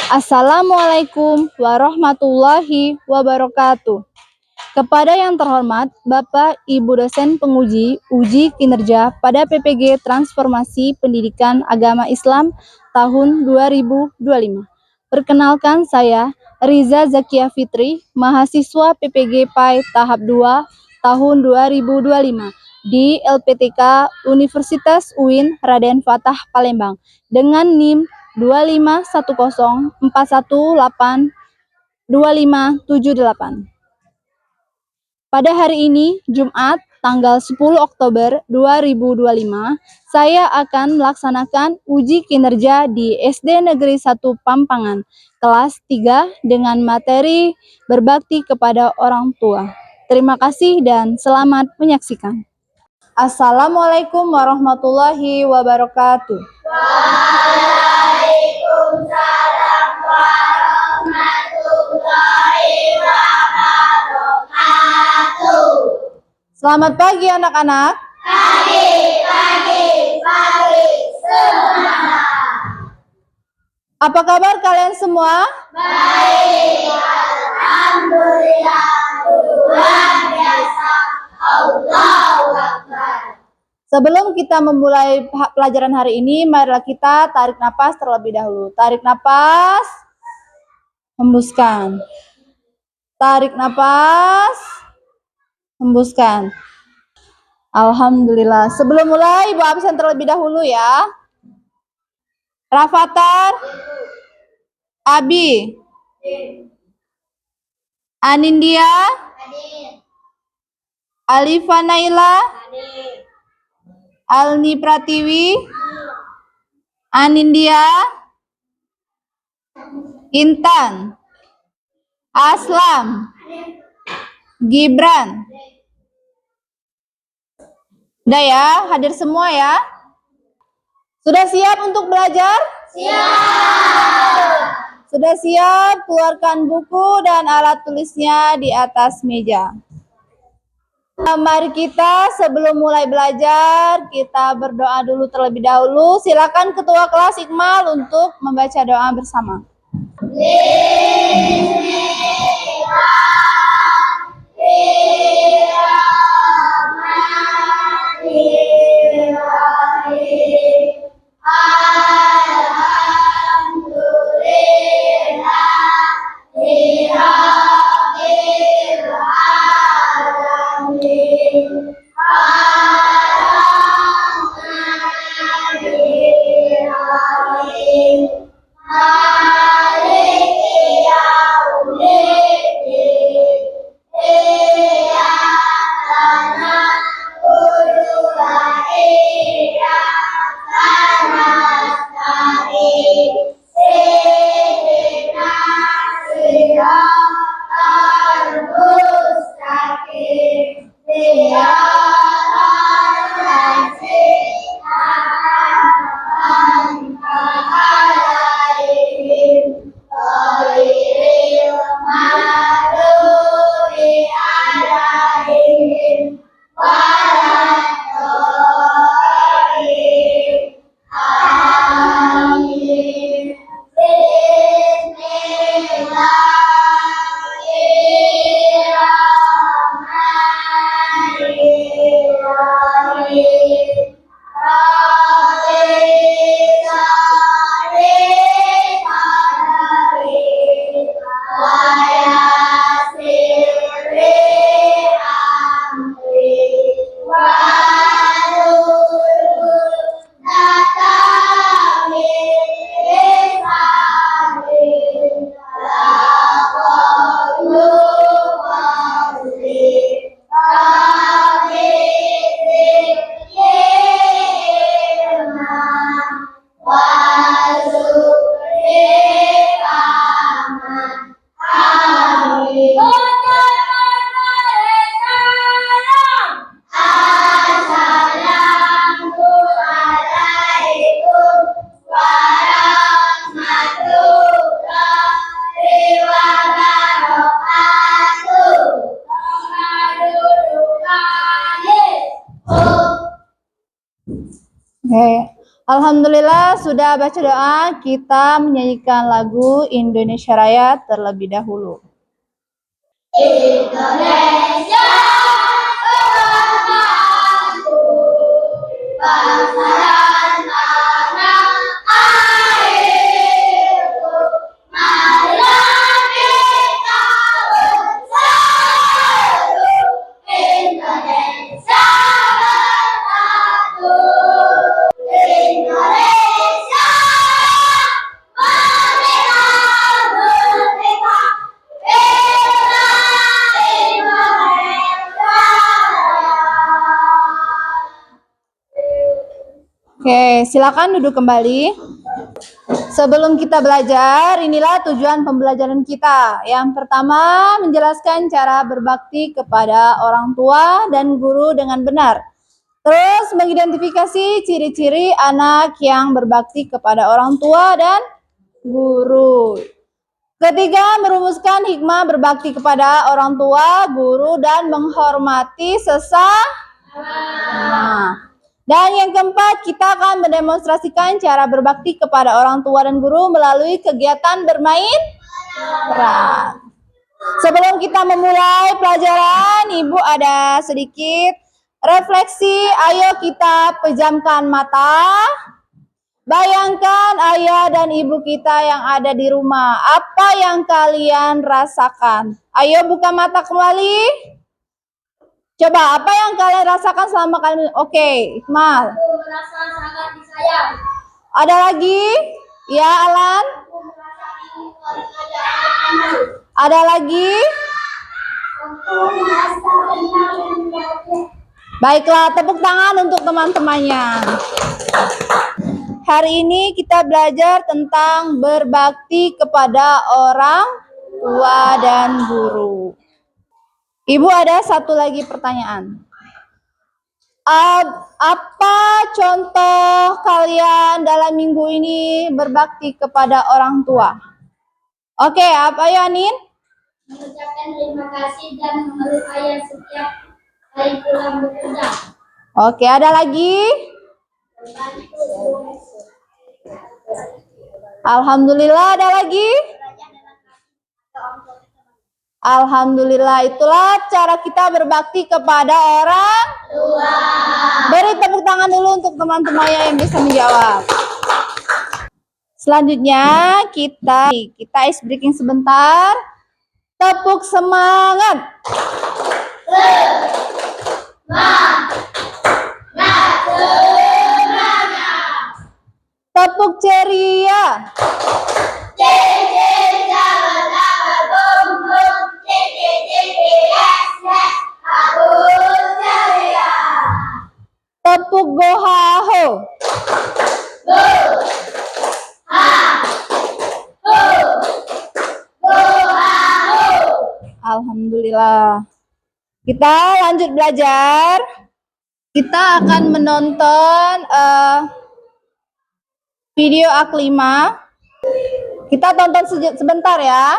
Assalamualaikum warahmatullahi wabarakatuh. Kepada yang terhormat Bapak Ibu dosen penguji uji kinerja pada PPG Transformasi Pendidikan Agama Islam tahun 2025. Perkenalkan, saya Riza Zakia Fitri, mahasiswa PPG PAI tahap 2 tahun 2025 di LPTK Universitas UIN Raden Fatah Palembang dengan NIM 25104182578. Pada hari ini, Jumat, tanggal 10 Oktober 2025, saya akan melaksanakan uji kinerja di SD Negeri 1 Pampangan, kelas 3 dengan materi berbakti kepada orang tua. Terima kasih dan selamat menyaksikan. Assalamualaikum warahmatullahi wabarakatuh. Waalaikumsalam warahmatullahi wabarakatuh. Selamat pagi anak-anak. Pagi semangat. Apa kabar kalian semua? Baik, alhamdulillah, luar biasa. Allahu Akbar. Sebelum kita memulai pelajaran hari ini, marilah kita tarik napas terlebih dahulu. Tarik napas, hembuskan. Tarik napas, hembuskan. Alhamdulillah. Sebelum mulai, Ibu absen terlebih dahulu ya. Rafathar, Abi, Anindya, Alifa Naila, Alni Pratiwi, Anindya, Intan, Aslam, Gibran. Udah ya, hadir semua ya. Sudah siap untuk belajar? Siap. Sudah siap? Keluarkan buku dan alat tulisnya di atas meja. Mari kita sebelum mulai belajar, kita berdoa dulu terlebih dahulu. Silakan Ketua Kelas Iqmal untuk membaca doa bersama. Alhamdulillah sudah baca doa, kita menyanyikan lagu Indonesia Raya terlebih dahulu. Indonesia kebanggaanku, bangsa dan tanah airku. Marilah kita bersatu, Indonesia bersatu. Indonesia merdeka, merdeka, bela Indonesia. Oke, silakan duduk kembali. Sebelum kita belajar, inilah tujuan pembelajaran kita. Yang pertama, menjelaskan cara berbakti kepada orang tua dan guru dengan benar. Terus, mengidentifikasi ciri-ciri anak yang berbakti kepada orang tua dan guru. Ketiga, merumuskan hikmah berbakti kepada orang tua, guru, dan menghormati sesama. Dan yang keempat, kita akan mendemonstrasikan cara berbakti kepada orang tua dan guru melalui kegiatan bermain peran. Sebelum kita memulai pelajaran, Ibu ada sedikit refleksi. Ayo kita pejamkan mata. Bayangkan ayah dan ibu kita yang ada di rumah. Apa yang kalian rasakan? Ayo buka mata kembali. Coba, apa yang kalian rasakan selama kalian... Oke, Iqmal. Aku merasa sangat disayang. Ada lagi? Ya, Alan? Aku merasa ingin keluarga. Ada lagi? Aku merasa tenang dan bahagia. Baiklah, tepuk tangan untuk teman-temannya. Hari ini kita belajar tentang berbakti kepada orang tua dan guru. Ibu ada satu lagi pertanyaan. Apa contoh kalian dalam minggu ini berbakti kepada orang tua? Oke, apa ya, Anin? Mengucapkan terima kasih dan memeluk ayah setiap kali pulang bekerja. Oke, ada lagi? Membantu Alhamdulillah, ada lagi? belajar dengan orang tua teman. Alhamdulillah, itulah cara kita berbakti kepada orang Tua. Beri tepuk tangan dulu untuk teman-temannya yang bisa menjawab. Selanjutnya kita ice breaking sebentar. Tepuk semangat. Tepuk ceria. Tepuk gohaho. Alhamdulillah. Kita lanjut belajar. Kita akan menonton video A5. Kita tonton sebentar ya.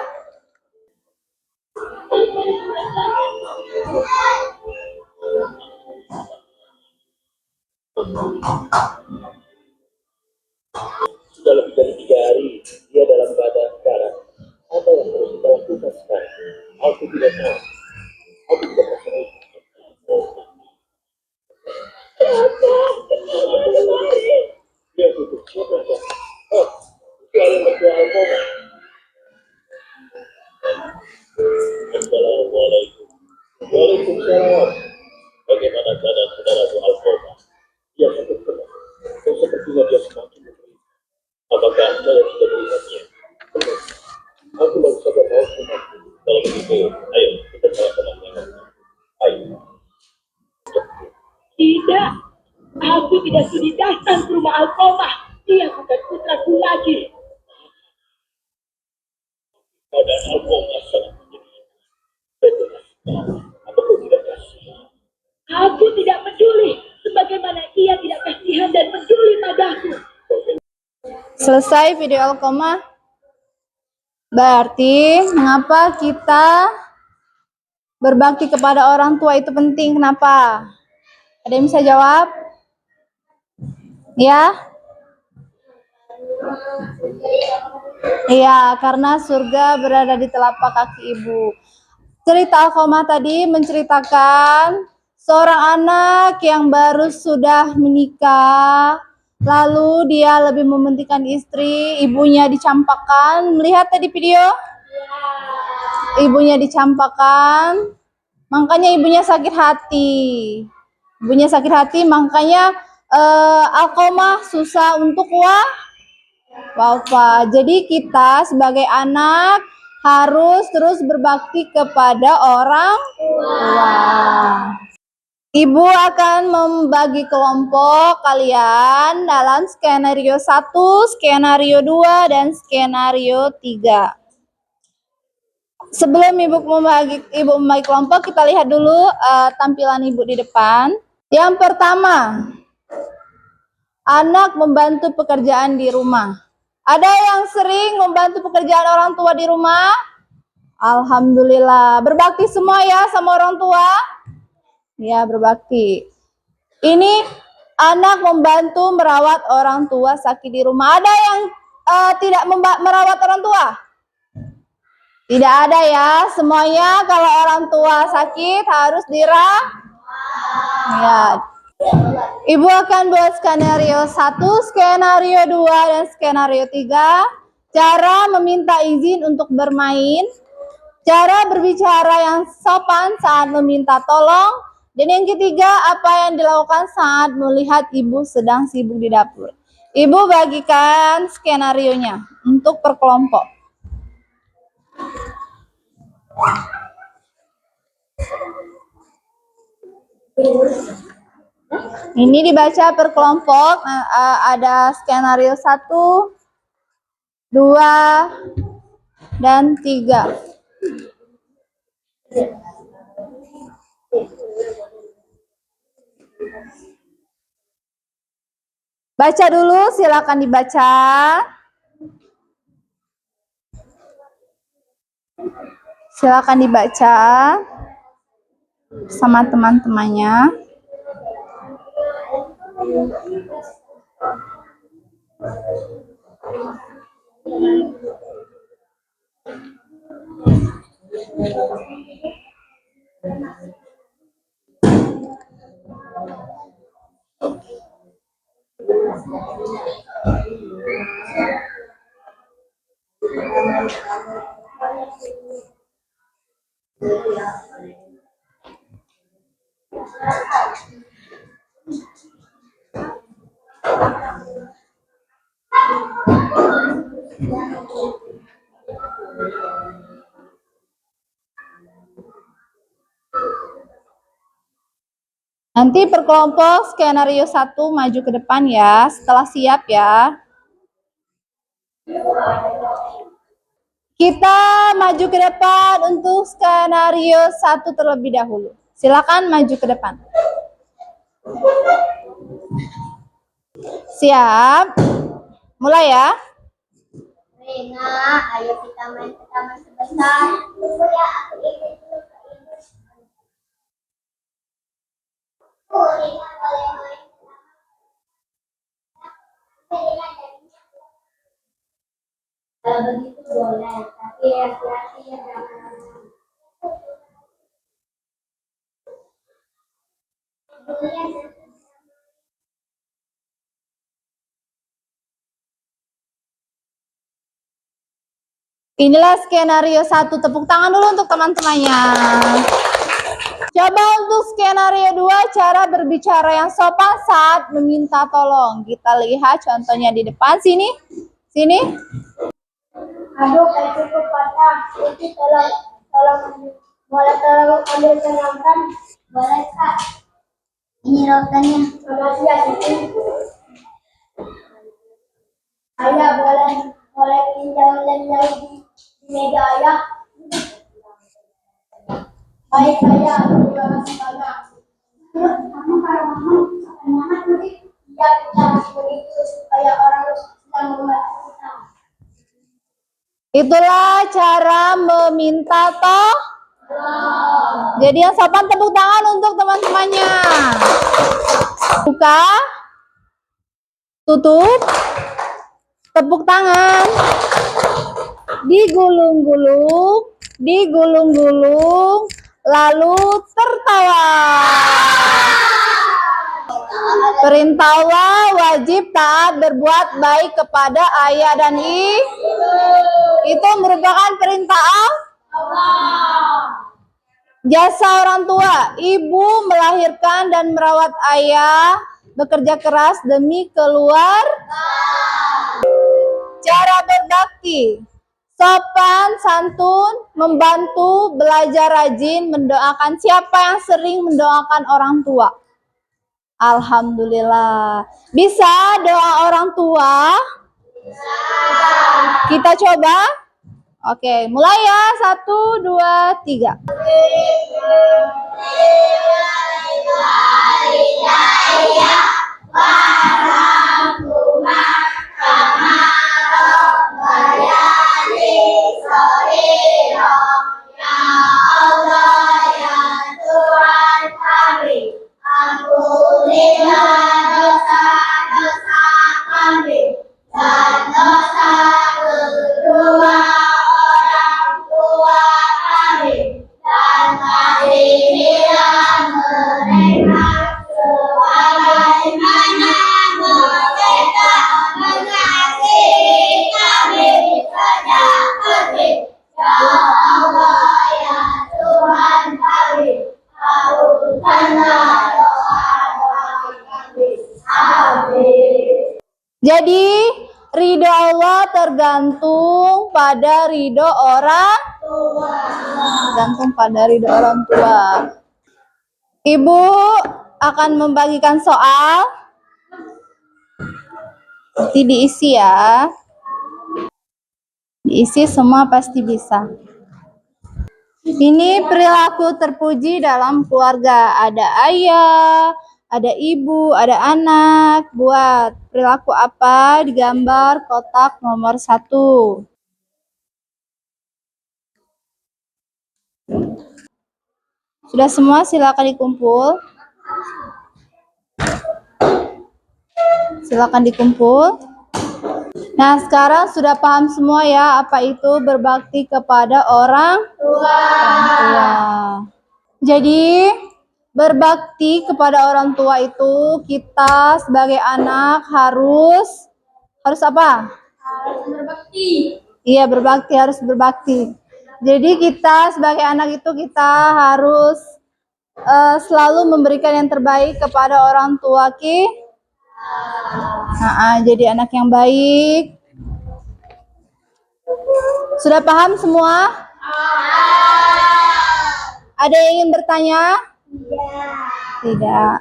Sudah lebih dari 3 hari dia dalam keadaan sekarang. Apa yang harus kita lakukan sekarang? Aku tidak tahu. Aku tidak tahu. Dia tutup siapa ya? Oh, itu yang berdoa Al-Qamah. Assalamualaikum. Waalaikumsalam. Bagaimana keadaan saudaraku Al-Qamah? Dia sakit keras. Dan sepertinya dia semakin menderita. Apakah saya sudah melihatnya? Belum. Aku baru saja tahu semua. Kalau begitu, ayo kita sama-sama menengoknya. Ayo. Tidak, aku tidak sudi datang ke rumah Alkomah. Dia bukan putraku lagi. Keadaan Al-Qamah sangat menyedihkan. Betul. Apakah tidak kasihan? Aku tidak peduli, sebagaimana ia tidak kasihan dan peduli padaku. Selesai video Al-Qamah. Berarti mengapa kita berbakti kepada orang tua itu penting? Kenapa? Ada yang bisa jawab? Ya? Iya, karena surga berada di telapak kaki ibu. Cerita Alkomah tadi menceritakan seorang anak yang baru sudah menikah, lalu dia lebih mementingkan istri, ibunya dicampakkan. Melihat tadi video? Ibunya dicampakkan, makanya ibunya sakit hati. Ibunya sakit hati, makanya Alkomah susah untuk wafat. Jadi kita sebagai anak harus terus berbakti kepada orang tua. Ibu akan membagi kelompok kalian dalam skenario 1, skenario 2, dan skenario 3. Sebelum ibu membagi kelompok, kita lihat dulu tampilan ibu di depan. Yang pertama, anak membantu pekerjaan di rumah. Ada yang sering membantu pekerjaan orang tua di rumah? Alhamdulillah. Berbakti semua ya sama orang tua? Ya, berbakti. Ini anak membantu merawat orang tua sakit di rumah. Ada yang tidak merawat orang tua? Tidak ada ya. Semuanya kalau orang tua sakit harus dirawat. Ya. Ibu akan buat skenario 1, skenario 2, dan skenario 3. Cara meminta izin untuk bermain, cara berbicara yang sopan saat meminta tolong, dan yang ketiga, apa yang dilakukan saat melihat ibu sedang sibuk di dapur. Ibu bagikan skenarionya untuk per kelompok. Ini dibaca per kelompok, ada skenario 1, 2, dan 3. Baca dulu, silakan dibaca. Silakan dibaca sama teman-temannya. Nanti per kelompok skenario 1 maju ke depan ya, setelah siap ya. Kita maju ke depan untuk skenario 1 terlebih dahulu. Silakan maju ke depan. Siap? Mulai ya. Rena, ayo kita main ke taman sebentar. Ya, aku ingin dulu ke ibu. Rena boleh main ke taman. Kalau begitu boleh, tapi hati-hati ya jangan. Inilah skenario 1. Tepuk tangan dulu untuk teman-temannya. Coba untuk skenario 2, cara berbicara yang sopan saat meminta tolong. Kita lihat contohnya di depan sini. Sini. Aduh, kayak cukup patah. Jadi tolong, boleh tolong ambil penonton? Boleh kak. Ini rotannya. Makasih ya Siti. Ayah boleh pinjam lem di meja ayah. Baik ayah, terima kasih banyak. Kamu kalau ngomong semangat nanti ya kita harus begitu supaya orang sedang membantu kita. Itulah cara meminta tolong. Jadi yang sopan tepuk tangan untuk teman-temannya. Buka. Tutup. Tepuk tangan. Digulung-gulung, digulung-gulung, lalu tertawa. Perintah Allah wajib taat berbuat baik kepada ayah dan ibu. Itu merupakan perintah Allah. Jasa orang tua, ibu melahirkan dan merawat ayah, bekerja keras demi keluarga. Cara berbakti, sopan, santun, membantu, belajar rajin, mendoakan. Siapa yang sering mendoakan orang tua? Alhamdulillah. Bisa doa orang tua? Bisa. Kita coba? Oke, mulai ya. 1, 2, 3. Jadi ridho Allah tergantung pada ridho orang tua. Tergantung pada ridho orang tua. Ibu akan membagikan soal. Nanti diisi ya. Diisi semua pasti bisa. Ini perilaku terpuji dalam keluarga. Ada ayah, ada ibu, ada anak. Buat perilaku apa? Digambar kotak nomor 1. Sudah semua, silakan dikumpul. Silakan dikumpul. Nah, sekarang sudah paham semua ya apa itu berbakti kepada orang tua. Jadi, berbakti kepada orang tua itu kita sebagai anak harus apa? Harus berbakti. Iya, berbakti, harus berbakti. Jadi kita sebagai anak itu kita harus selalu memberikan yang terbaik kepada orang tua kita. Jadi anak yang baik. Sudah paham semua? Ada yang ingin bertanya? Tidak.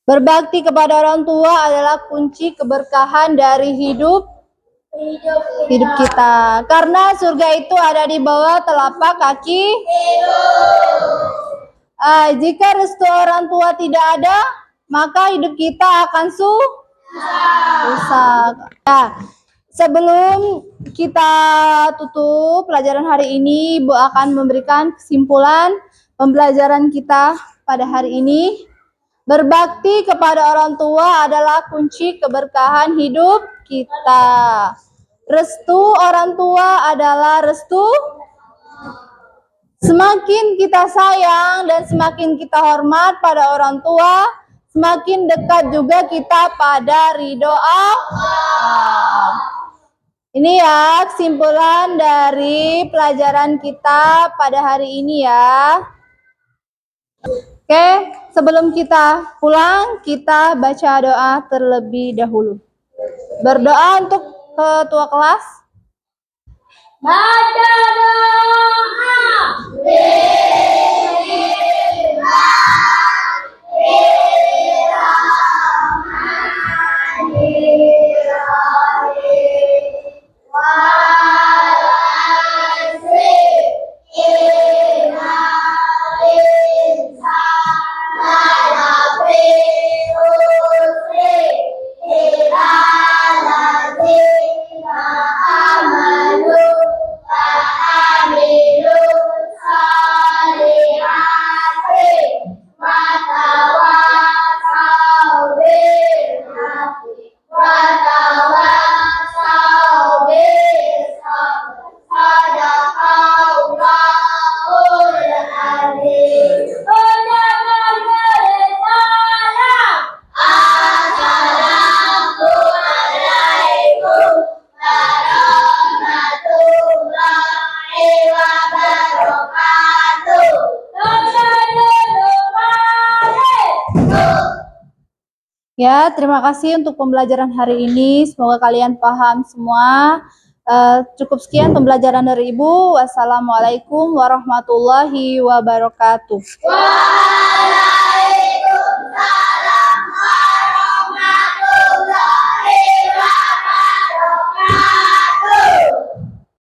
Berbakti kepada orang tua adalah kunci keberkahan dari hidup kita. Karena surga itu ada di bawah telapak kaki. Jika restu orang tua tidak ada, maka hidup kita akan susah. Nah, sebelum kita tutup pelajaran hari ini, Ibu akan memberikan kesimpulan pembelajaran kita pada hari ini. Berbakti kepada orang tua adalah kunci keberkahan hidup kita. Restu orang tua adalah restu. Semakin kita sayang dan semakin kita hormat pada orang tua, semakin dekat juga kita pada ridho Allah. Ini ya kesimpulan dari pelajaran kita pada hari ini ya. Oke, sebelum kita pulang, kita baca doa terlebih dahulu. Berdoa untuk ketua kelas. Baca doa. Ya, terima kasih untuk pembelajaran hari ini. Semoga kalian paham semua. Cukup sekian pembelajaran dari Ibu. Wassalamualaikum warahmatullahi wabarakatuh.